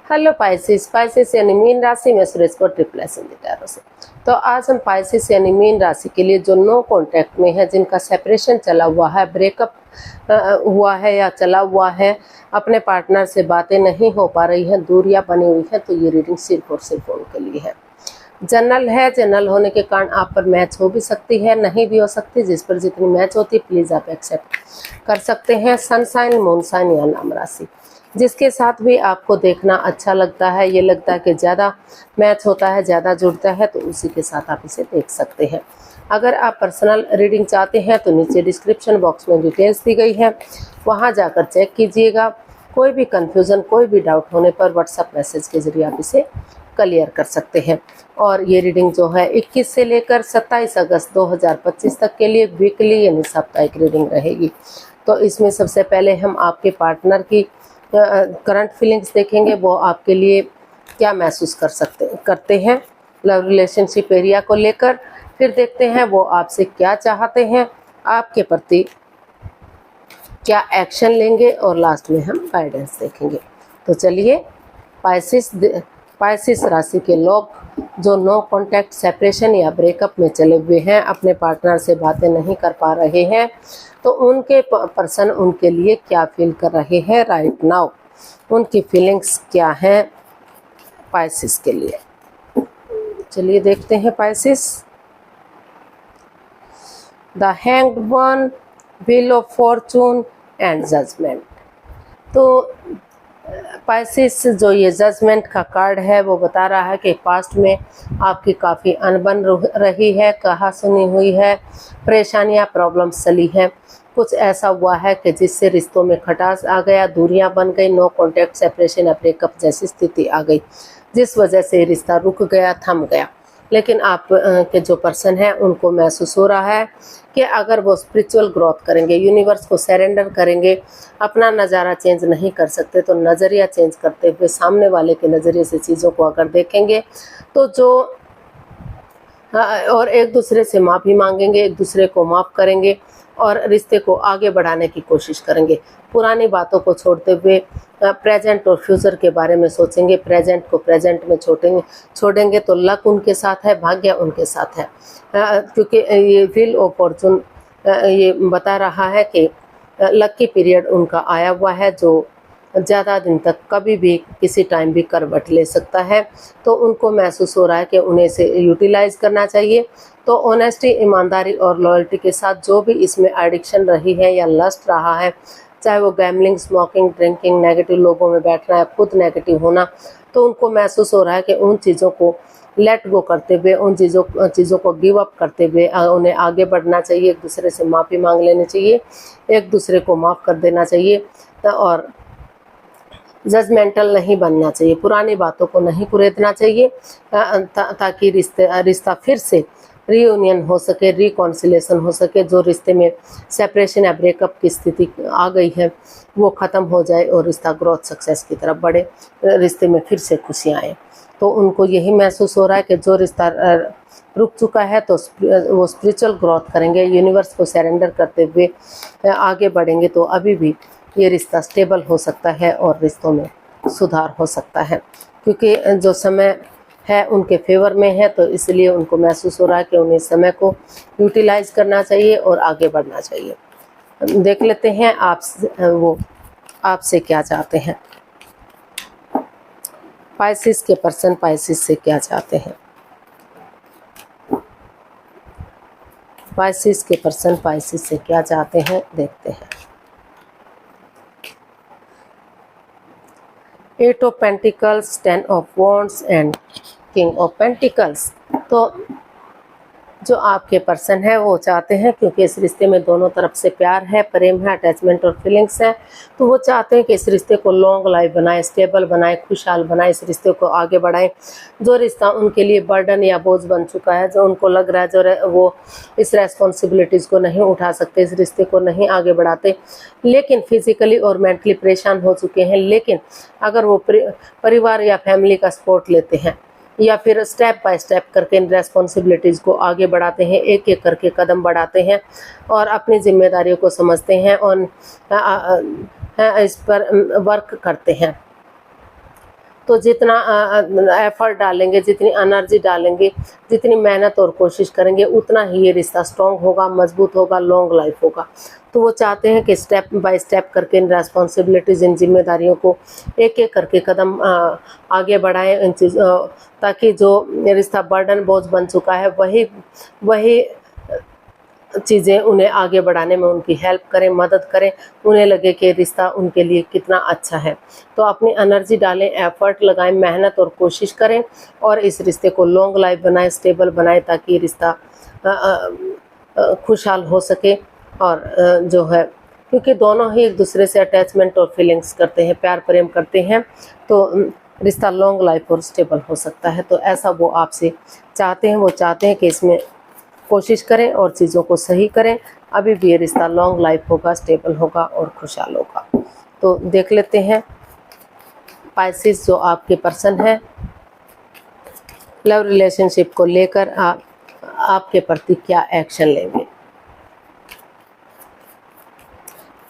Hello Pisces. Pisces यानी mean राशि में सुरेश को ट्रिपलेशन गिटारों से। तो आज हम पाइसेस यानी मीन राशि के लिए जो नो कॉन्टैक्ट में है, जिनका सेपरेशन चला हुआ है, ब्रेकअप हुआ है या चला हुआ है, अपने पार्टनर से बातें नहीं हो पा रही हैं, दूरियां बनी हुई हैं, तो ये रीडिंग सिर्फ और सिर्फ उनके लिए है। जनरल है, जनरल होने के कारण आप पर मैच हो भी सकती है, नहीं भी हो सकती। जिस पर जितनी मैच होती है प्लीज़ आप एक्सेप्ट कर सकते हैं। सनसाइन, मूनसाइन या नाम राशि, जिसके साथ भी आपको देखना अच्छा लगता है, ये लगता है कि ज़्यादा मैच होता है, ज़्यादा जुड़ता है, तो उसी के साथ आप इसे देख सकते हैं। अगर आप पर्सनल रीडिंग चाहते हैं तो नीचे डिस्क्रिप्शन बॉक्स में डिटेल्स दी गई है, वहाँ जाकर चेक कीजिएगा। कोई भी कन्फ्यूज़न, कोई भी डाउट होने पर व्हाट्सएप मैसेज के ज़रिए आप इसे क्लियर कर सकते हैं। और ये रीडिंग जो है 21 से लेकर 27 अगस्त 2025 तक के लिए वीकली यानी साप्ताहिक रीडिंग रहेगी। तो इसमें सबसे पहले हम आपके पार्टनर की करंट फीलिंग्स देखेंगे, वो आपके लिए क्या महसूस करते हैं लव रिलेशनशिप एरिया को लेकर। फिर देखते हैं वो आपसे क्या चाहते हैं, आपके प्रति क्या एक्शन लेंगे, और लास्ट में हम गाइडेंस देखेंगे। तो चलिए, पाइसेस राशि के लोग जो नो कॉन्टैक्ट, सेपरेशन या ब्रेकअप में चले हुए हैं, अपने पार्टनर से बातें नहीं कर पा रहे हैं, तो उनके पर्सन उनके लिए क्या फील कर रहे हैं राइट नाउ, उनकी फीलिंग्स क्या हैं पाइसेस के लिए। चलिए देखते हैं pieces. The hanged one, wheel of fortune and judgement. तो पाइसेस जो ये जजमेंट का कार्ड है वो बता रहा है कि पास्ट में आपकी काफ़ी अनबन रही है, कहा सुनी हुई है, परेशानियां, प्रॉब्लम्स चली हैं। कुछ ऐसा हुआ है कि जिससे रिश्तों में खटास आ गया, दूरियां बन गई, नो कॉन्टैक्ट, सेपरेशन या ब्रेकअप जैसी स्थिति आ गई, जिस वजह से रिश्ता रुक गया, थम गया। लेकिन आप के जो पर्सन है उनको महसूस हो रहा है कि अगर वो स्पिरिचुअल ग्रोथ करेंगे, यूनिवर्स को सरेंडर करेंगे, अपना नज़ारा चेंज नहीं कर सकते तो नज़रिया चेंज करते हुए सामने वाले के नज़रिए से चीज़ों को अगर देखेंगे तो जो और एक दूसरे से माफ़ी मांगेंगे, एक दूसरे को माफ़ करेंगे और रिश्ते को आगे बढ़ाने की कोशिश करेंगे। पुरानी बातों को छोड़ते हुए प्रेजेंट और फ्यूचर के बारे में सोचेंगे। प्रेजेंट को प्रेजेंट में छोड़ेंगे तो लक उनके साथ है, भाग्य उनके साथ है। क्योंकि ये व्हील ऑफ फॉर्चून ये बता रहा है कि लकी पीरियड उनका आया हुआ है, जो ज़्यादा दिन तक कभी भी किसी टाइम भी करवट ले सकता है। तो उनको महसूस हो रहा है कि उन्हें इसे यूटिलाइज़ करना चाहिए। तो ऑनेस्टी, ईमानदारी और लॉयल्टी के साथ जो भी इसमें एडिक्शन रही है या लस्ट रहा है, चाहे वो गैम्बलिंग, स्मोकिंग, ड्रिंकिंग, नेगेटिव लोगों में बैठना है, खुद नेगेटिव होना, तो उनको महसूस हो रहा है कि उन चीज़ों को लेट गो करते हुए, उन चीज़ों को गिव अप करते हुए उन्हें आगे बढ़ना चाहिए। एक दूसरे से माफ़ी मांग लेनी चाहिए, एक दूसरे को माफ़ कर देना चाहिए और जजमेंटल नहीं बनना चाहिए, पुरानी बातों को नहीं कुरेदना चाहिए, ताकि रिश्ता फिर से रीयूनियन हो सके, रिकॉन्सिलेशन हो सके। जो रिश्ते में सेपरेशन या ब्रेकअप की स्थिति आ गई है वो ख़त्म हो जाए और रिश्ता ग्रोथ, सक्सेस की तरफ बढ़े, रिश्ते में फिर से खुशियाँ आए। तो उनको यही महसूस हो रहा है कि जो रिश्ता रुक चुका है तो वो स्पिरिचुअल ग्रोथ करेंगे, यूनिवर्स को सरेंडर करते हुए आगे बढ़ेंगे, तो अभी भी ये रिश्ता स्टेबल हो सकता है और रिश्तों में सुधार हो सकता है। क्योंकि जो समय है उनके फेवर में है, तो इसलिए उनको महसूस हो रहा है कि उन्हें समय को यूटिलाइज करना चाहिए और आगे बढ़ना चाहिए। देख लेते हैं वो आपसे क्या चाहते हैं। पाइसेस के पर्सन पाइसेस से क्या चाहते हैं। पाइसेस के पर्सन पाइसेस से क्या चाहते हैं, देखते हैं। Eight of pentacles, 10 of wands and king of pentacles. तो जो आपके पर्सन है वो चाहते हैं, क्योंकि इस रिश्ते में दोनों तरफ से प्यार है, प्रेम है, अटैचमेंट और फीलिंग्स है, तो वो चाहते हैं कि इस रिश्ते को लॉन्ग लाइफ बनाए, स्टेबल बनाए, खुशहाल बनाए, इस रिश्ते को आगे बढ़ाएं। जो रिश्ता उनके लिए बर्डन या बोझ बन चुका है, जो उनको लग रहा है जो वो इस रेस्पॉन्सिबिलिटीज़ को नहीं उठा सकते, इस रिश्ते को नहीं आगे बढ़ाते, लेकिन फिजिकली और मेंटली परेशान हो चुके हैं, लेकिन अगर वो परिवार या फैमिली का सपोर्ट लेते हैं या फिर स्टेप बाय स्टेप करके इन रेस्पॉन्सिबिलिटीज़ को आगे बढ़ाते हैं, एक एक करके कदम बढ़ाते हैं और अपनी जिम्मेदारियों को समझते हैं और इस पर वर्क करते हैं, तो जितना एफर्ट डालेंगे, जितनी एनर्जी डालेंगे, जितनी मेहनत और कोशिश करेंगे, उतना ही ये रिश्ता स्ट्रॉन्ग होगा, मजबूत होगा, लॉन्ग लाइफ होगा। तो वो चाहते हैं कि स्टेप बाय स्टेप करके इन रेस्पॉन्सिबिलिटीज़, इन जिम्मेदारियों को एक एक करके कदम आगे बढ़ाएं, इन चीज़ ताकि जो रिश्ता बर्डन बोझ बन चुका है वही चीज़ें उन्हें आगे बढ़ाने में उनकी हेल्प करें, मदद करें, उन्हें लगे कि रिश्ता उनके लिए कितना अच्छा है। तो अपनी एनर्जी डालें, एफर्ट लगाएं, मेहनत और कोशिश करें और इस रिश्ते को लॉन्ग लाइफ बनाएं, स्टेबल बनाएं, ताकि रिश्ता खुशहाल हो सके। और जो है, क्योंकि दोनों ही एक दूसरे से अटैचमेंट और फीलिंग्स करते हैं, प्यार प्रेम करते हैं, तो रिश्ता लॉन्ग लाइफ और स्टेबल हो सकता है। तो ऐसा वो आपसे चाहते हैं। वो चाहते हैं कि इसमें कोशिश करें और चीज़ों को सही करें, अभी भी ये रिश्ता लॉन्ग लाइफ होगा, स्टेबल होगा और खुशहाल होगा। तो देख लेते हैं पाइसेस जो आपके पर्सन है, लव रिलेशनशिप को लेकर आपके प्रति क्या एक्शन लेंगे।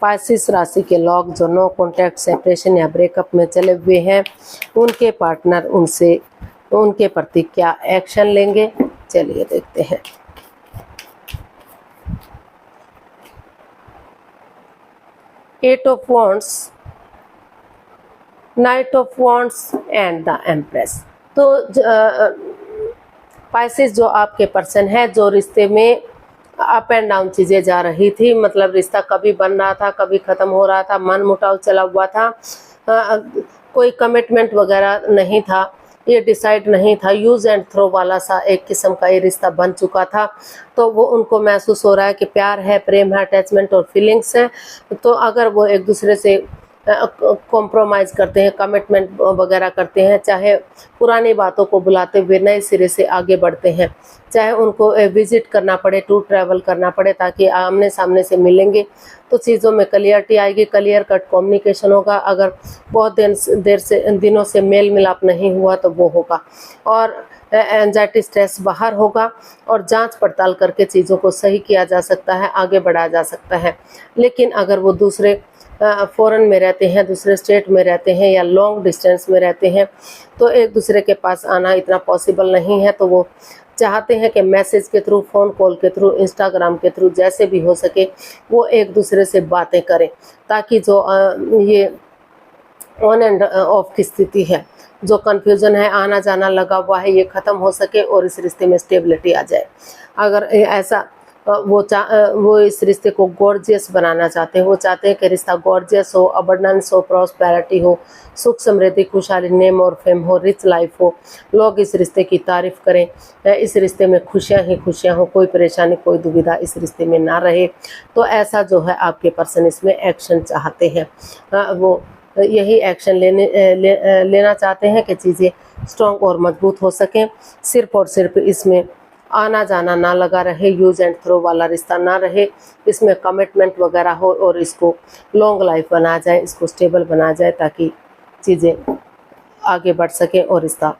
पाइसेस राशि के लोग जो नो कॉन्टैक्ट, सेपरेशन या ब्रेकअप में चले हुए हैं, उनके पार्टनर उनके प्रति क्या एक्शन लेंगे, चलिए देखते हैं। Eight of wands, knight of wands and the empress. तो पाइसेस जो आपके पर्सन है, जो रिश्ते में अप एंड डाउन चीज़ें जा रही थी, मतलब रिश्ता कभी बन रहा था, कभी ख़त्म हो रहा था, मन मुटाव चला हुआ था, कोई कमिटमेंट वगैरह नहीं था, ये डिसाइड नहीं था, यूज़ एंड थ्रो वाला सा एक किस्म का ये रिश्ता बन चुका था। तो वो उनको महसूस हो रहा है कि प्यार है, प्रेम है, अटैचमेंट और फीलिंग्स है। तो अगर वो एक दूसरे से कॉम्प्रोमाइज़ करते हैं, कमिटमेंट वगैरह करते हैं, चाहे पुरानी बातों को बुलाते हुए नए सिरे से आगे बढ़ते हैं, चाहे उनको विजिट करना पड़े, टूर ट्रैवल करना पड़े, ताकि आमने सामने से मिलेंगे तो चीज़ों में क्लियरिटी आएगी, क्लियर कट कम्युनिकेशन होगा। अगर बहुत दिनों से मेल मिलाप नहीं हुआ तो वो होगा, और एंजाइटी स्ट्रेस बाहर होगा, और जांच पड़ताल करके चीज़ों को सही किया जा सकता है, आगे बढ़ाया जा सकता है। लेकिन अगर वो दूसरे फॉरेन में रहते हैं, दूसरे स्टेट में रहते हैं या लॉन्ग डिस्टेंस में रहते हैं, तो एक दूसरे के पास आना इतना पॉसिबल नहीं है। तो वो चाहते हैं कि मैसेज के थ्रू, फ़ोन कॉल के थ्रू, इंस्टाग्राम के थ्रू, जैसे भी हो सके वो एक दूसरे से बातें करें, ताकि जो ये ऑन एंड ऑफ की स्थिति है, जो कन्फ्यूज़न है, आना जाना लगा हुआ है, ये ख़त्म हो सके और इस रिश्ते में स्टेबिलिटी आ जाए। अगर ऐसा वो इस रिश्ते को गॉर्जियस बनाना चाहते हैं। वो चाहते हैं कि रिश्ता गॉर्जियस हो, अबंडेंस हो, प्रॉस्पेरिटी हो, सुख समृद्धि, खुशहाली, नेम और फेम हो, रिच लाइफ हो, लोग इस रिश्ते की तारीफ करें, इस रिश्ते में खुशियां ही खुशियां हो, कोई परेशानी, कोई दुविधा इस रिश्ते में ना रहे। तो ऐसा जो है आपके पर्सन इसमें एक्शन चाहते हैं। वो यही एक्शन लेना चाहते हैं कि चीज़ें स्ट्रॉन्ग और मजबूत हो सकें। सिर्फ और सिर्फ इसमें आना जाना ना लगा रहे, यूज एंड थ्रो वाला रिश्ता ना रहे, इसमें कमिटमेंट वगैरह हो और इसको लॉन्ग लाइफ बना जाए, इसको स्टेबल बना जाए, ताकि चीज़ें आगे बढ़ सकें और रिश्ता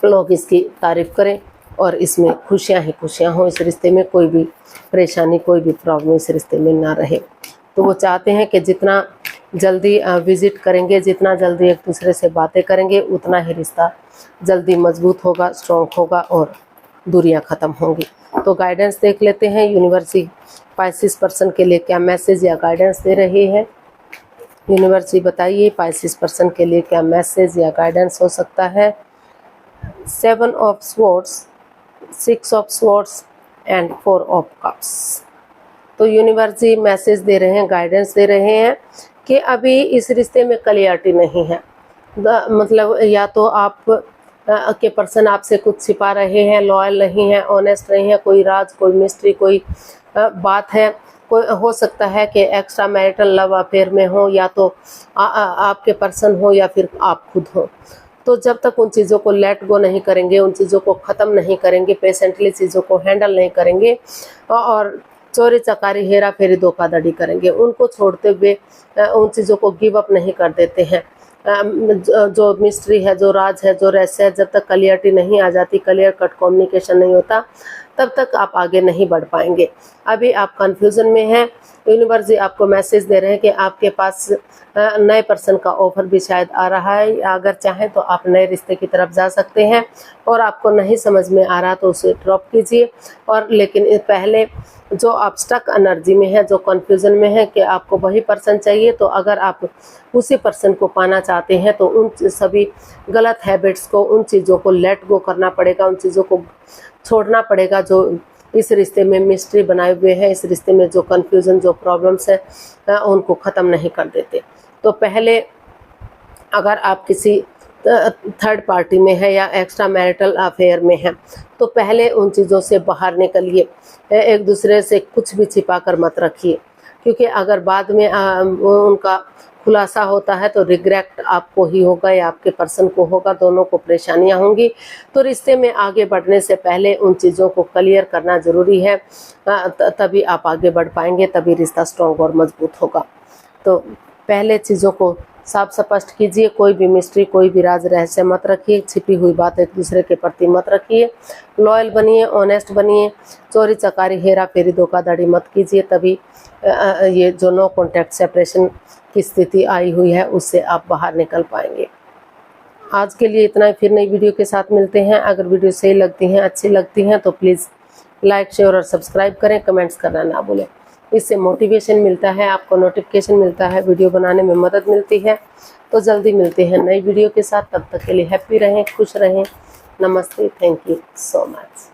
लोग इसकी तारीफ करें और इसमें खुशियां ही खुशियां हों। इस रिश्ते में कोई भी परेशानी, कोई भी प्रॉब्लम इस रिश्ते में ना रहे। तो वो चाहते हैं कि जितना जल्दी विज़िट करेंगे, जितना जल्दी एक दूसरे से बातें करेंगे, उतना ही रिश्ता जल्दी मजबूत होगा, स्ट्रॉन्ग होगा और दूरियां ख़त्म होंगी। तो गाइडेंस देख लेते हैं, यूनिवर्सिटी पाइसेस पर्सन के लिए क्या मैसेज या गाइडेंस दे रही है। यूनिवर्सिटी बताइए पाइसेस पर्सन के लिए क्या मैसेज या गाइडेंस हो सकता है। 7 of swords, 6 of swords and 4 of cups. तो यूनिवर्सिटी मैसेज दे रहे हैं, गाइडेंस दे रहे हैं कि अभी इस रिश्ते में क्लियरिटी नहीं है। मतलब या तो आप के पर्सन आपसे कुछ छिपा रहे हैं, लॉयल नहीं है, ऑनेस्ट नहीं है, कोई राज, कोई मिस्ट्री, कोई बात है। कोई हो सकता है कि एक्स्ट्रा मैरिटल लव अफेयर में हो, या तो आपके पर्सन हो या फिर आप खुद हो। तो जब तक उन चीज़ों को लेट गो नहीं करेंगे, उन चीज़ों को ख़त्म नहीं करेंगे, पेशेंटली चीज़ों को हैंडल नहीं करेंगे और चोरी चकारी, हेरा फेरी, धोखाधड़ी करेंगे, उनको छोड़ते हुए उन चीज़ों को गिव अप नहीं कर देते हैं, जो मिस्ट्री है, जो राज है, जो रहस्य है, जब तक क्लियरिटी नहीं आ जाती, क्लियर कट कम्युनिकेशन नहीं होता, तब तक आप आगे नहीं बढ़ पाएंगे। अभी आप कंफ्यूजन में हैं। यूनिवर्स जी आपको मैसेज दे रहे हैं कि आपके पास नए पर्सन का ऑफर भी शायद आ रहा है। अगर चाहें तो आप नए रिश्ते की तरफ जा सकते हैं, और आपको नहीं समझ में आ रहा तो उसे ड्रॉप कीजिए। और लेकिन पहले जो आप स्टक एनर्जी में है, जो कन्फ्यूज़न में है कि आपको वही पर्सन चाहिए, तो अगर आप उसी पर्सन को पाना चाहते हैं तो उन सभी गलत हैबिट्स को, उन चीज़ों को लेट गो करना पड़ेगा, उन चीज़ों को छोड़ना पड़ेगा जो इस रिश्ते में मिस्ट्री बनाए हुए हैं, इस रिश्ते में जो कन्फ्यूज़न, जो प्रॉब्लम्स है उनको ख़त्म नहीं कर देते। तो पहले अगर आप किसी थर्ड पार्टी में है या एक्स्ट्रा मैरिटल अफेयर में है, तो पहले उन चीज़ों से बाहर निकलिए। एक दूसरे से कुछ भी छिपा कर मत रखिए, क्योंकि अगर बाद में उनका खुलासा होता है तो रिग्रेट आपको ही होगा या आपके पर्सन को होगा, दोनों को परेशानियां होंगी। तो रिश्ते में आगे बढ़ने से पहले उन चीज़ों को क्लियर करना ज़रूरी है, तभी आप आगे बढ़ पाएंगे, तभी रिश्ता स्ट्रॉन्ग और मजबूत होगा। तो पहले चीज़ों को साफ स्पष्ट कीजिए, कोई भी मिस्ट्री, कोई भी राज रहस्य मत रखिए, छिपी हुई बात एक दूसरे के प्रति मत रखिए, लॉयल बनिए, ऑनेस्ट बनिए, चोरी चकारी, हेरा फेरी, धोखाधड़ी मत कीजिए, तभी ये जो नो कॉन्टैक्ट सेपरेशन की स्थिति आई हुई है उससे आप बाहर निकल पाएंगे। आज के लिए इतना ही, फिर नई वीडियो के साथ मिलते हैं। अगर वीडियो सही लगती हैं, अच्छी लगती हैं तो प्लीज़ लाइक, शेयर और सब्सक्राइब करें, कमेंट्स करना ना भूलें। इससे मोटिवेशन मिलता है, आपको नोटिफिकेशन मिलता है, वीडियो बनाने में मदद मिलती है। तो जल्दी मिलते हैं नई वीडियो के साथ, तब तक के लिए हैप्पी रहें, खुश रहें। नमस्ते, थैंक यू सो मच।